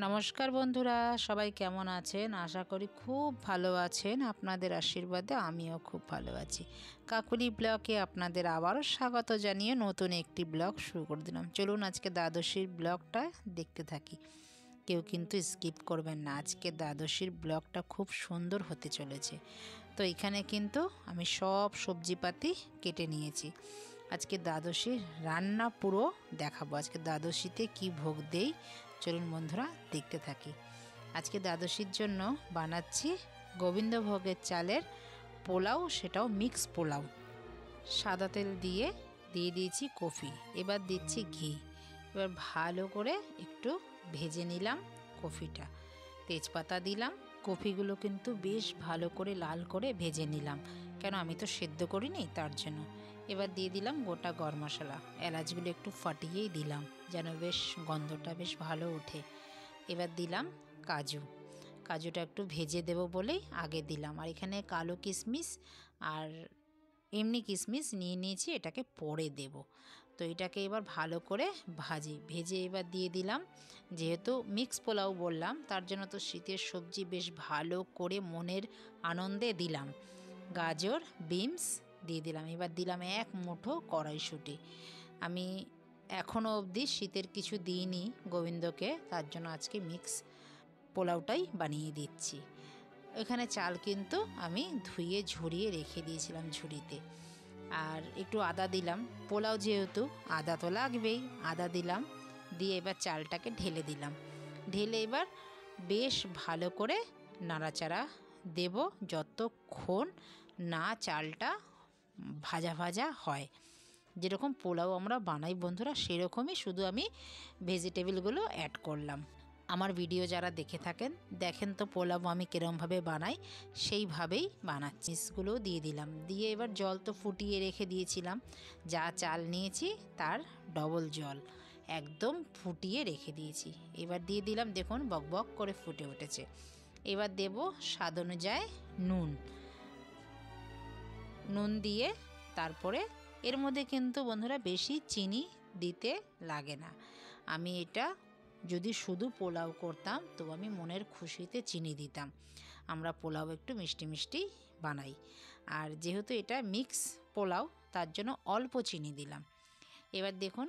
নমস্কার বন্ধুরা, সবাই কেমন আছেন? আশা করি খুব ভালো আছেন। আপনাদের আশীর্বাদে আমিও খুব ভালো আছি। কাকুলি ব্লগে আপনাদের আবারও স্বাগত জানিয়ে নতুন একটি ব্লগ শুরু করে দিলাম। চলুন আজকে দ্বাদশীর ব্লগটা দেখতে থাকি। কেউ কিন্তু স্কিপ করবেন না, আজকে দ্বাদশীর ব্লগটা খুব সুন্দর হতে চলেছে। তো এখানে কিন্তু আমি সব সবজিপাতি কেটে নিয়েছি। আজকে দ্বাদশীর রান্না পুরো দেখাবো। আজকে দ্বাদশীতে কি ভোগ দেই চলুন বন্ধুরা দেখতে থাকি। আজকে দ্বাদশীর জন্য বানাচ্ছি গোবিন্দভোগের চালের পোলাও, সেটাও মিক্স পোলাও। সাদা তেল দিয়ে দিয়েছি কফি, এবার দিচ্ছি ঘি। এবার ভালো করে একটু ভেজে নিলাম কফিটা, তেজপাতা দিলাম। কফিগুলো কিন্তু বেশ ভালো করে লাল করে ভেজে নিলাম, কেন আমি তো সেদ্ধ করিনি তার জন্য। এবার দিয়ে দিলাম গোটা গরম মশলা, এলাচগুলো একটু ফাটিয়েই দিলাম যেন বেশ গন্ধটা বেশ ভালো ওঠে। এবার দিলাম কাজুটা একটু ভেজে দেব বলেই আগে দিলাম। আর এখানে কালো কিশমিশ আর এমনি কিশমিশ নিয়ে নিয়েছি, এটাকে পরে দেব। তো এটাকে এবার ভালো করে ভেজে এবার দিয়ে দিলাম। যেহেতু মিক্স পোলাও বললাম, তার জন্য তো শীতের সবজি বেশ ভালো করে মনের আনন্দে দিলাম। গাজর, বিনস দিয়ে দিলাম। এবার দিলাম এক মুঠো কড়াইশুঁটি। আমি এখনও অবধি শীতের কিছু দিইনি গোবিন্দকে, তার জন্য আজকে মিক্স পোলাওটাই বানিয়ে দিচ্ছি। এখানে চাল কিন্তু আমি ধুয়ে ঝরিয়ে রেখে দিয়েছিলাম ঝুড়িতে। আর একটু আদা দিলাম, পোলাও যেহেতু আদা তো লাগবেই, আদা দিলাম। দিয়ে এবার চালটাকে ঢেলে দিলাম। ঢেলে এবার বেশ ভালো করে নাড়াচাড়া দেব যতক্ষণ না চালটা ভাজা ভাজা হয়। যেরকম পোলাও আমরা বানাই বন্ধুরা, সেরকমই, শুধু আমি ভেজিটেবলগুলো অ্যাড করলাম। আমার ভিডিও যারা দেখে থাকেন দেখেন তো পোলাও আমি কীরমভাবে বানাই, সেইভাবেই বানাচ্ছি। চিজগুলো দিয়ে দিলাম। দিয়ে এবার জল তো ফুটিয়ে রেখে দিয়েছিলাম, যা চাল নিয়েছি তার ডবল জল একদম ফুটিয়ে রেখে দিয়েছি। এবার দিয়ে দিলাম, দেখুন বকবক করে ফুটে উঠেছে। এবার দেব স্বাদ অনুযায়ী নুন দিয়ে তারপরে এর মধ্যে কিন্তু বন্ধুরা বেশি চিনি দিতে লাগে না। আমি এটা যদি শুধু পোলাও করতাম তো আমি মনের খুশিতে চিনি দিতাম। আমরা পোলাও একটু মিষ্টি মিষ্টি বানাই, আর যেহেতু এটা মিক্স পোলাও তার জন্য অল্প চিনি দিলাম। এবার দেখুন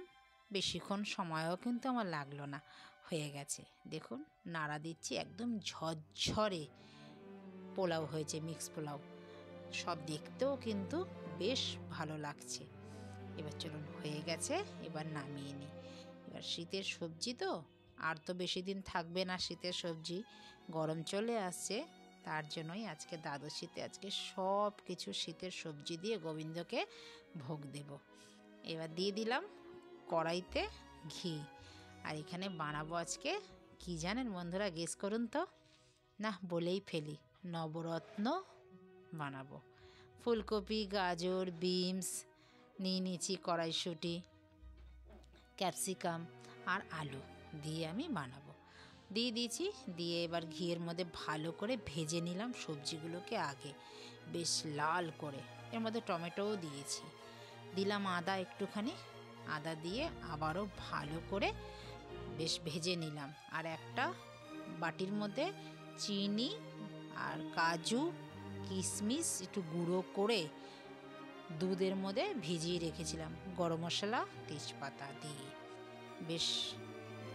বেশিক্ষণ সময়ও কিন্তু আমার লাগলো না, হয়ে গেছে। দেখুন নাড়া দিচ্ছি, একদম ঝরঝরে পোলাও হয়েছে, মিক্স পোলাও। সব দেখতেও কিন্তু বেশ ভালো লাগছে। এবার চলুন হয়ে গেছে, এবার নামিয়ে নিই। এবার শীতের সবজি তো আর তো বেশি দিন থাকবে না, শীতের সবজি গরম চলে আসছে, তার জন্যই আজকে দ্বাদশীতে আজকে সব কিছু শীতের সবজি দিয়ে গোবিন্দকে ভোগ দেব। এবার দিয়ে দিলাম কড়াইতে ঘি। আর এখানে বানাবো আজকে কি জানেন বন্ধুরা, গেস করুন তো। না বলেই ফেলি, নবরত্ন বানাবো। ফুলকপি, গাজর, বিনস নিয়ে নিয়েছি, কড়াইশুঁটি, ক্যাপসিকাম আর আলু দিয়ে আমি বানাবো। দিয়ে দিয়েছি, দিয়ে এবার ঘিয়ের মধ্যে ভালো করে ভেজে নিলাম সবজিগুলোকে আগে বেশ লাল করে। এর মধ্যে টমেটোও দিয়েছি, দিলাম আদা একটুখানি, আদা দিয়ে আবারও ভালো করে বেশ ভেজে নিলাম। আর একটা বাটির মধ্যে চিনি আর কাজু কিশমিশ একটু গুঁড়ো করে দুধের মধ্যে ভিজিয়ে রেখেছিলাম, গরম মশলা তেজপাতা দিয়ে বেশ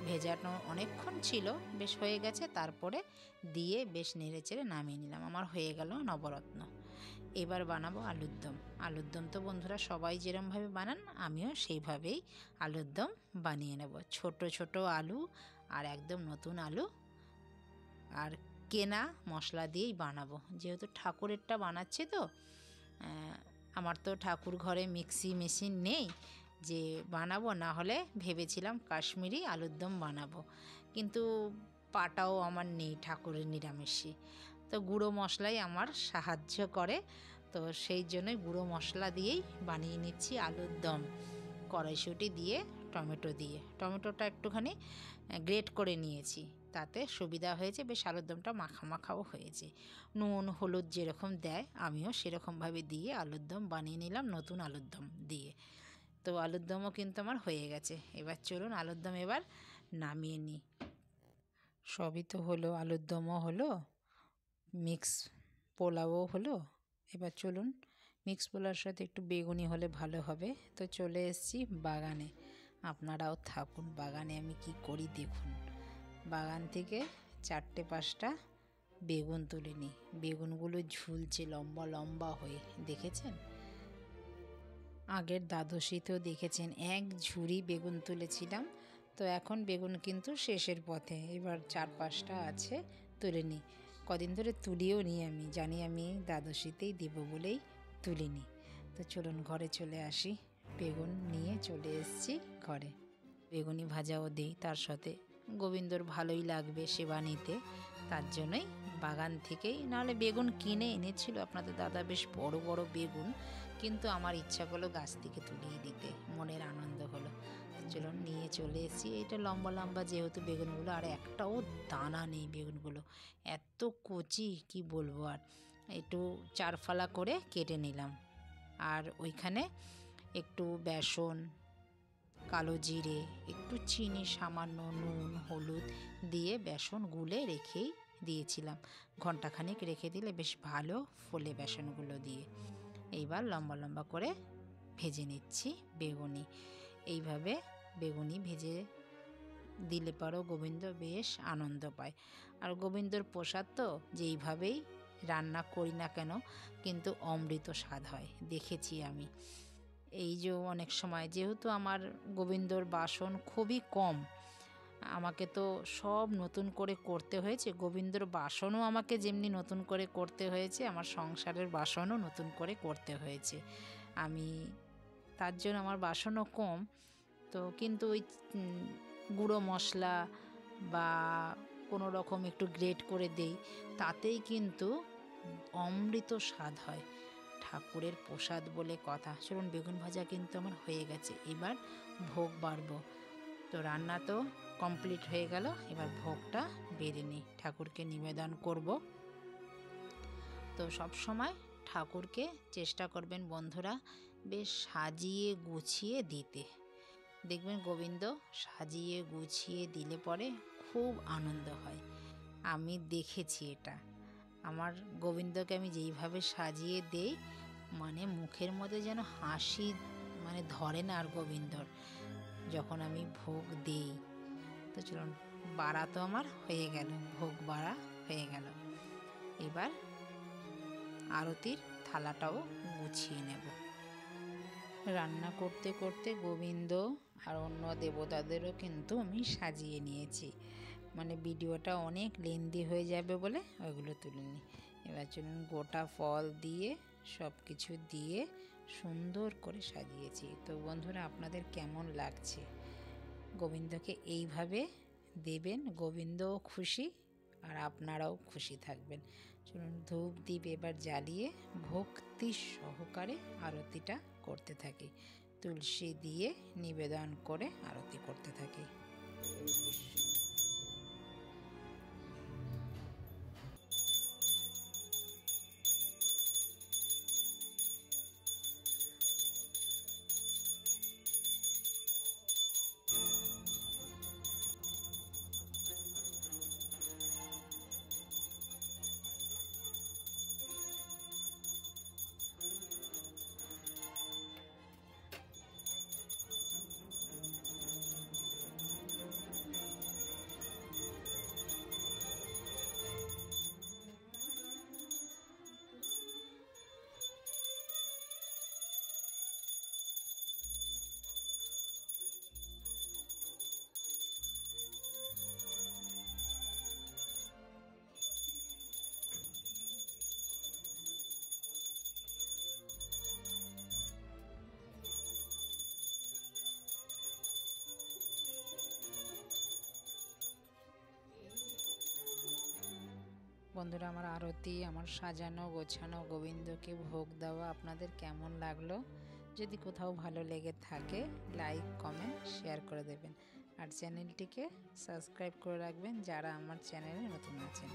ভেজানো অনেকক্ষণ ছিল, বেশ হয়ে গেছে। তারপরে দিয়ে বেশ নেড়েচেড়ে নামিয়ে নিলাম। আমার হয়ে গেল নবরত্ন। এবার বানাবো আলুর দম। আলুর দম তো বন্ধুরা সবাই যেরমভাবে বানান আমিও সেইভাবেই আলুর দম বানিয়ে নেব। ছোট ছোট আলু আর একদম নতুন আলু আর কেনা মশলা দিয়েই বানাবো। যেহেতু ঠাকুরেরটা বানাচ্ছি তো, আমার তো ঠাকুর ঘরে মিক্সি মেশিন নেই যে বানাবো, না হলে ভেবেছিলাম কাশ্মীরি আলুর দম বানাবো, কিন্তু পাটাও আমার নেই ঠাকুরের নিরামিষি। তো গুঁড়ো মশলাই আমার সাহায্য করে, তো সেই জন্যই গুঁড়ো মশলা দিয়েই বানিয়ে নিচ্ছি আলুর দম। কড়াইশুঁটি দিয়ে টমেটোটা একটুখানি গ্রেট করে নিয়েছি, তাতে সুবিধা হয়েছে, বেশ আলুর দমটা মাখা মাখাও হয়েছে। নুন হলুদ যেরকম দেয় আমিও সেরকমভাবে দিয়ে আলুর দম বানিয়ে নিলাম, নতুন আলুর দম দিয়ে। তো আলুর দমও কিন্তু আমার হয়ে গেছে। এবার চলুন আলুর দম এবার নামিয়ে নিই। সবই তো হলো, আলুর দমও হলো, মিক্স পোলাওও হলো। এবার চলুন, মিক্স পোলাওর সাথে একটু বেগুনি হলে ভালো হবে। তো চলে এসেছি বাগানে, আপনারাও থাকুন বাগানে, আমি কি করি দেখুন। বাগান থেকে 4-5টা বেগুন তুলে নিই। বেগুনগুলো ঝুলছে লম্বা লম্বা হয়ে, দেখেছেন? আগের দ্বাদশীতেও দেখেছেন এক ঝুড়ি বেগুন তুলেছিলাম। তো এখন বেগুন কিন্তু শেষের পথে, এবার 4-5টা আছে, তুলে নিই। কদিন ধরে তুলিও নিই, আমি জানি আমি দ্বাদশীতেই দেবো বলেই তুলিনি। তো চলুন ঘরে চলে আসি, বেগুন নিয়ে চলে এসেছি ঘরে। বেগুনি ভাজাও দিই তার সাথে, গোবিন্দর ভালোই লাগবে সেবা নিতে, তার জন্যই বাগান থেকেই, নাহলে বেগুন কিনে এনেছিল আপনাদের দাদা, বেশ বড় বড় বেগুন, কিন্তু আমার ইচ্ছা করলো গাছ থেকে তুলিয়ে দিতে, মনের আনন্দ হলো। চলুন নিয়ে চলে এসেছি। এটা লম্বা লম্বা যেহেতু বেগুনগুলো, আর একটাও দানা নেই বেগুনগুলো, এত কচি কি বলবো। আর একটু 4 ফালা করে কেটে নিলাম, আর ওইখানে একটু বেসন, কালো জিরে, একটু চিনি, সামান্য নুন, হলুদ দিয়ে বেসন গুলে রেখেই দিয়েছিলাম। ঘন্টাখানেক রেখে দিলে বেশ ভালো ফোলে বেসনগুলো দিয়ে। এইবার লম্বা লম্বা করে ভেজে নিচ্ছি বেগুনি। এইভাবে বেগুনি ভেজে দিলে পরেও গোবিন্দ বেশ আনন্দ পায়। আর গোবিন্দর প্রসাদ তো যেইভাবেই রান্না করি না কেন, কিন্তু অমৃত স্বাদ হয়, দেখেছি আমি। এই যে অনেক সময় যেহেতু আমার গোবিন্দর বাসন খুবই কম, আমাকে তো সব নতুন করে করতে হয়েছে, গোবিন্দর বাসনও আমাকে যেমনি নতুন করে করতে হয়েছে, আমার সংসারের বাসনও নতুন করে করতে হয়েছে। আমি তার জন্য আমার বাসনও কম, তো কিন্তু ওই গুঁড়ো মশলা বা কোনো রকম একটু গ্রেট করে দেই, তাতেই কিন্তু অমৃত স্বাদ হয়। ঠাকুরের প্রসাদ বলে কথা। চলুন, বেগুন ভাজা কিন্তু আমার হয়ে গেছে, এবার ভোগ বাড়বো। তো রান্না তো কমপ্লিট হয়ে গেল, এবার ভোগটা বেড়ে নিই, ঠাকুরকে নিবেদন করব। তো সব সময় ঠাকুরকে চেষ্টা করবেন বন্ধুরা বেশ সাজিয়ে গুছিয়ে দিতে, দেখবেন গোবিন্দ সাজিয়ে গুছিয়ে দিলে পরে খুব আনন্দ হয়। আমি দেখেছি এটা, আমার গোবিন্দকে আমি যেইভাবে সাজিয়ে দেই, মানে মুখের মধ্যে যেন হাসি মানে ধরে না আর গোবিন্দর, যখন আমি ভোগ দেই। তো চলুন, বাড়া তো আমার হয়ে গেল, ভোগ বাড়া হয়ে গেল। এবার আরতির থালাটাও গুছিয়ে নেব। রান্না করতে করতে গোবিন্দ আর অন্য দেবতাদেরও কিন্তু আমি সাজিয়ে নিয়েছি, মানে ভিডিওটা অনেক লেন্দি হয়ে যাবে বলে ওইগুলো তুলে নিই। এবার চলুন, গোটা ফল দিয়ে সব কিছু দিয়ে সুন্দর করে সাজিয়েছি। তো বন্ধুরা, আপনাদের কেমন লাগছে? গোবিন্দকে এইভাবে দেবেন, গোবিন্দও খুশি আর আপনারাও খুশি থাকবেন। চলুন, ধূপ দ্বীপ এবার জ্বালিয়ে ভক্তি সহকারে আরতিটা করতে থাকি, তুলসী দিয়ে নিবেদন করে আরতি করতে থাকি। বন্ধুরা, আমার আরতি, আমার সাজানো গোছানো গোবিন্দকে ভোগ দেওয়া আপনাদের কেমন লাগলো? যদি কোথাও ভালো লেগে থাকে, লাইক, কমেন্ট, শেয়ার করে দেবেন। আর চ্যানেলটিকে সাবস্ক্রাইব করে রাখবেন যারা আমার চ্যানেলে নতুন আছেন।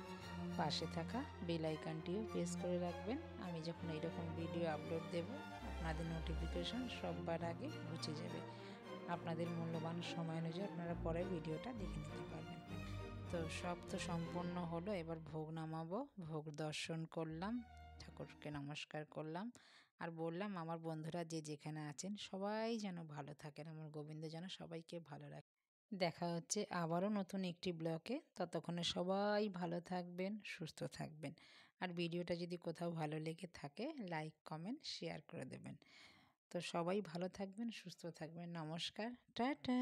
পাশে থাকা বেল আইকনটিও প্রেস করে রাখবেন, আমি যখন এইরকম ভিডিও আপলোড দেব আপনাদের নোটিফিকেশন সবার আগে পৌঁছে যাবে। আপনাদের মূল্যবান সময় অনুযায়ী আপনারা পরে ভিডিওটা দেখে নিতে পারবেন। তো সব তো সম্পূর্ণ হলো, এবার ভোগ নামাবো। ভোগ দর্শন করলাম, ঠাকুরকে নমস্কার করলাম, আর বললাম আমার বন্ধুরা যে যেখানে আছেন সবাই যেন ভালো থাকেন, আমার গোবিন্দ যেন সবাইকে ভালো রাখে। দেখা হচ্ছে আবারও নতুন একটি ব্লকে, ততক্ষণে সবাই ভালো থাকবেন, সুস্থ থাকবেন। আর ভিডিওটা যদি কোথাও ভালো লেগে থাকে লাইক কমেন্ট শেয়ার করে দেবেন। তো সবাই ভালো থাকবেন, সুস্থ থাকবেন। নমস্কার, টাটা।